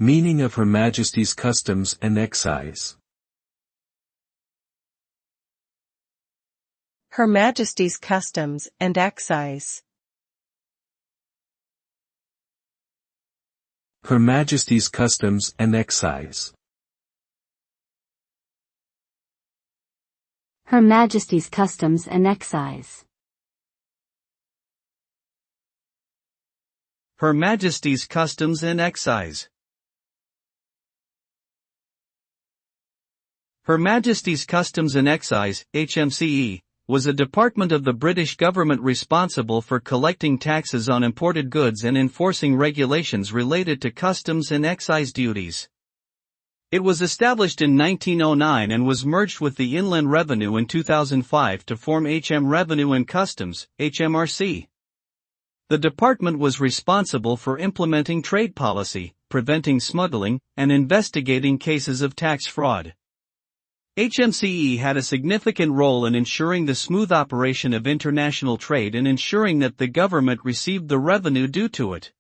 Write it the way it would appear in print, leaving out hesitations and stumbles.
Meaning of Her Majesty's Customs and Excise. Her Majesty's Customs and Excise. Her Majesty's Customs and Excise. Her Majesty's Customs and Excise. Her Majesty's Customs and Excise. Her Majesty's Customs and Excise, HMCE, was a department of the British government responsible for collecting taxes on imported goods and enforcing regulations related to customs and excise duties. It was established in 1909 and was merged with the Inland Revenue in 2005 to form HM Revenue and Customs, HMRC. The department was responsible for implementing trade policy, preventing smuggling, and investigating cases of tax fraud. HMCE had a significant role in ensuring the smooth operation of international trade and ensuring that the government received the revenue due to it.